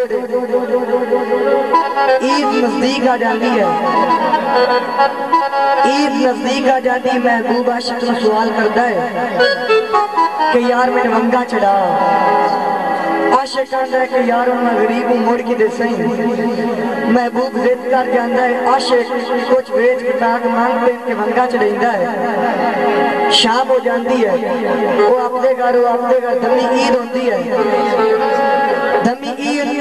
ईद नजदीक आ जाती है, ईद नजदीक आ जाती, महबूब आशिक तो सवाल करता है कि यार मैंने वंगा चढ़ा। आशिक कहता है कि यार मैं गरीब हूँ मुड़ की दे सही। महबूब जिद कर जाता है, आशिक कुछ वेच के ताक मांग पे इनके वंगा चढ़ाता है। शाम हो जाती है, वो अपने घर दमी ईद होती है, दमी ईद होती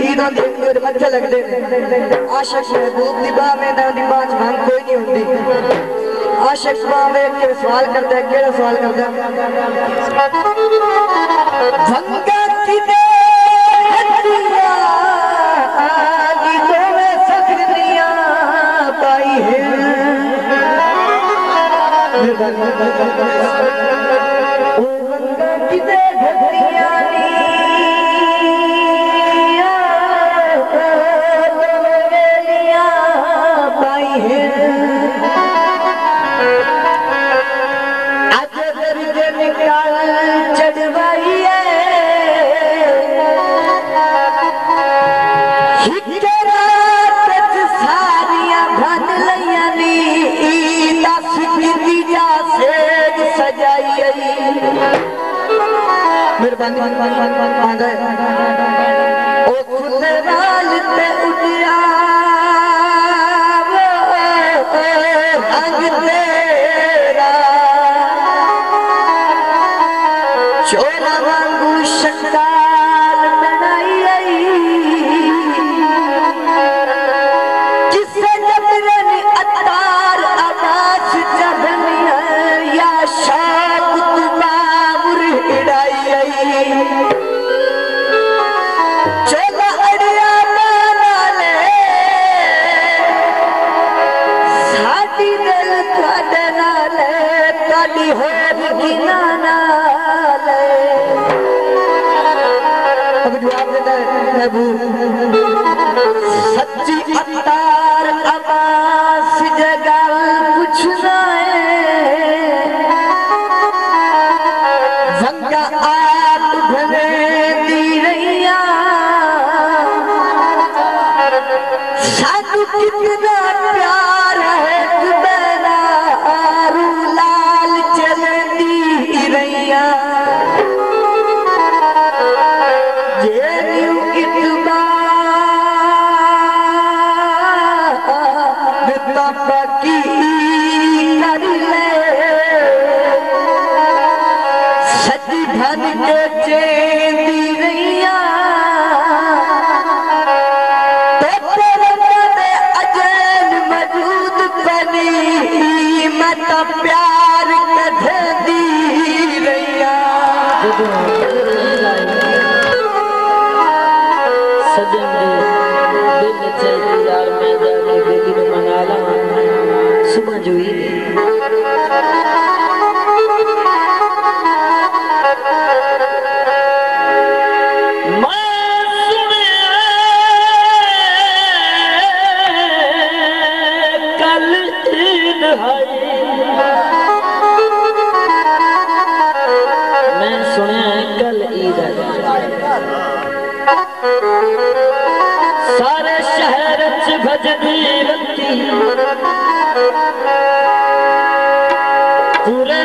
मत्थे लगते हैं। आशिक महबूब की बाह में बात मांग कोई नहीं होती। आशिक बाह में के सवाल करता है, केड़ा सवाल करता है? वंगा की दे हदिया आगी तो में सखनिया पाई है। ओ वंगा की दे हदिया पाई है। आज दर्द निकाल चढ़वाई है, सारिया भन लिया नी दस दीजा सेज सजाई। मेहरबानी ओ खुदराल ते उड़िया अंग तेरा चोला वांगू शक्काल बनाई। किसे जबरन अतार आवाज जबनी है या शाक बाबुर हिड़ाई। चोला अड़िया बना ले साडी दिल थोड़े नाल ताड़ी होर गिना नाल। अब जवाब देता है महबूब, सच्ची अतार आवाज जगल पूछना है। वंगा आप भले दी रैया साधु कितना प्यार है बेला आरू लाल चलती रैया। बाकी कर ले सच धन के चेंदी रैया तो तेरे में अजैन मौजूद बनी मत प्यार कधे दी रैया। सुबह जो कल ईद मैं सुनिया कल ईद सारे शहर च भजदी रती पूरे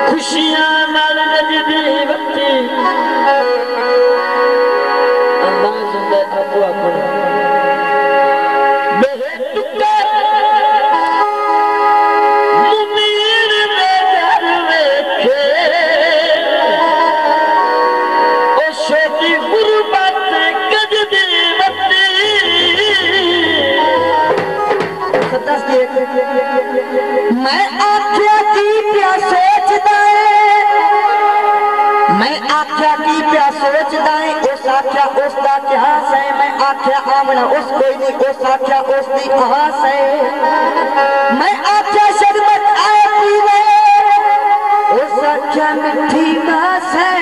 खुशियां नाल नजदी आख्या आमना उस कोई नहीं, उस आख्या उसकी आस है। मैं आख्या शरबत आए पीवे, उस आख्या मिठी बास है।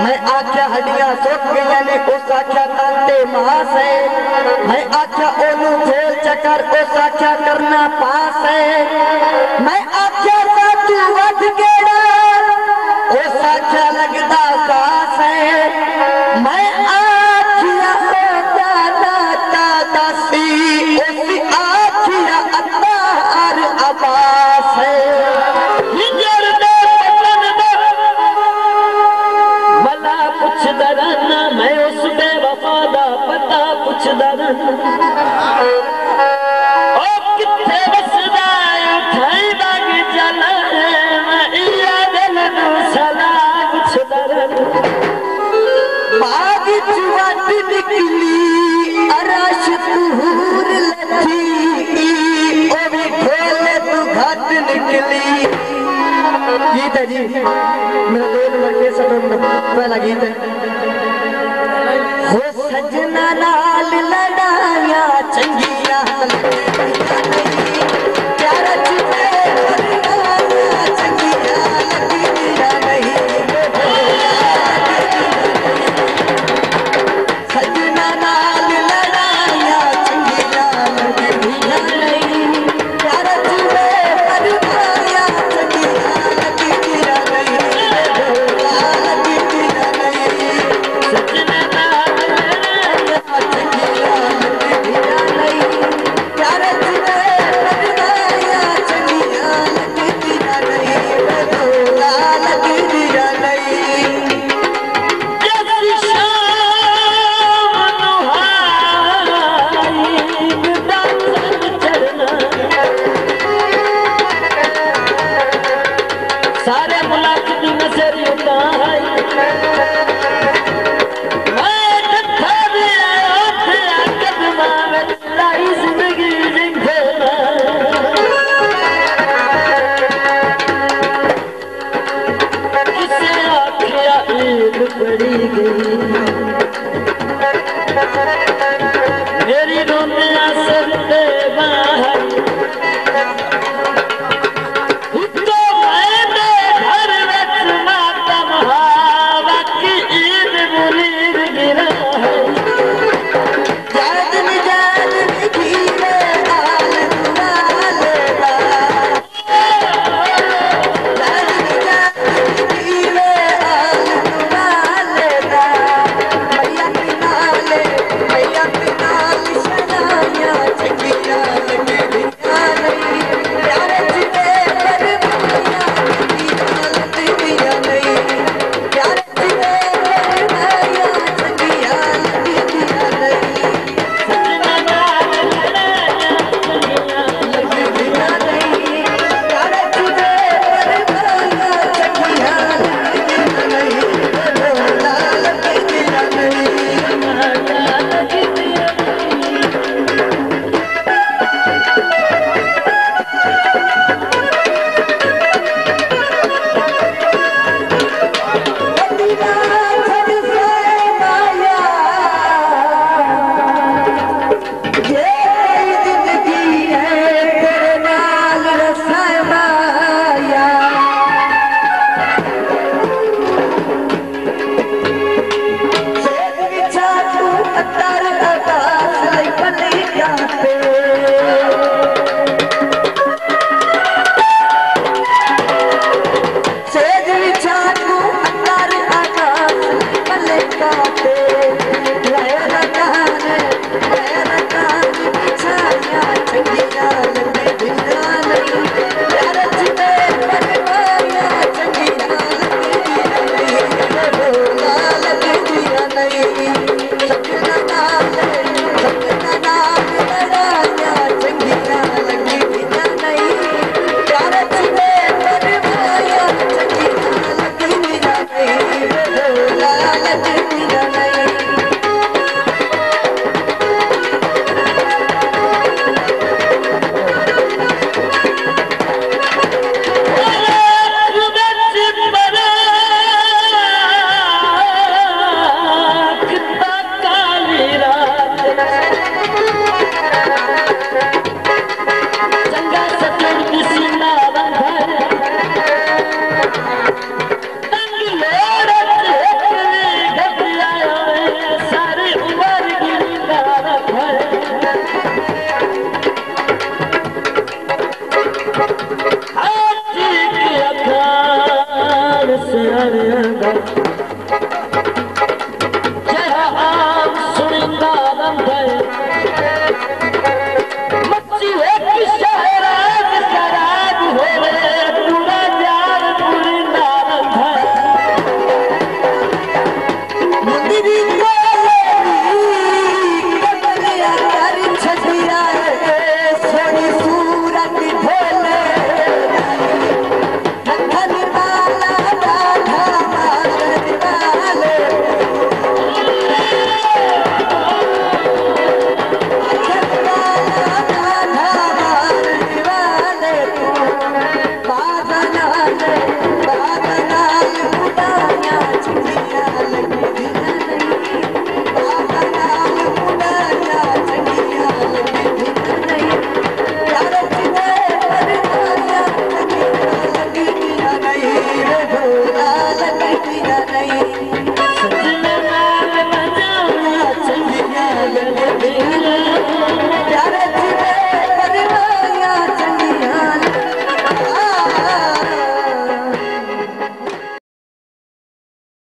मैं आख्या हड्डियां सुख गई ने, उस आख्या तांते मास है। मैं आख्या ओनू फेल चक्कर, उस आख्या करना पास है। मैं आख्या तू वध गेड़ा, उस आख्या लगदा कास है। मैं आख्या दाता दासी, उस आख्या अतार अबास है। भला कुछ दरना, मैं उस बेवफा दा पता कुछ दरना। ओ किथे बसदा उठाई बाग चला है, मैं इया दिल नू सला कुछ दरना। बाग चुवट निकली अरश तूर लथी, ओ भी ढोले तू घट निकली। गीत है जी मेरा 2 नंबर के सब पहला गीत है। हो सजना नाल लड़ाया चंगिया प्यार चुपे लड़ाया चंगिया लगीरा नहीं। सजना नाल लड़ाया चंगिया लगीरा नहीं, प्यार चुपे लड़ाया चंगिया लगीरा नहीं। सारे मुलाक दी नजर उताई, मैं कथा दे आया कदमा में लाई जिंदगी जिंदना। किसे आखिया ईद पड़ी गई, मेरी रोटियां सब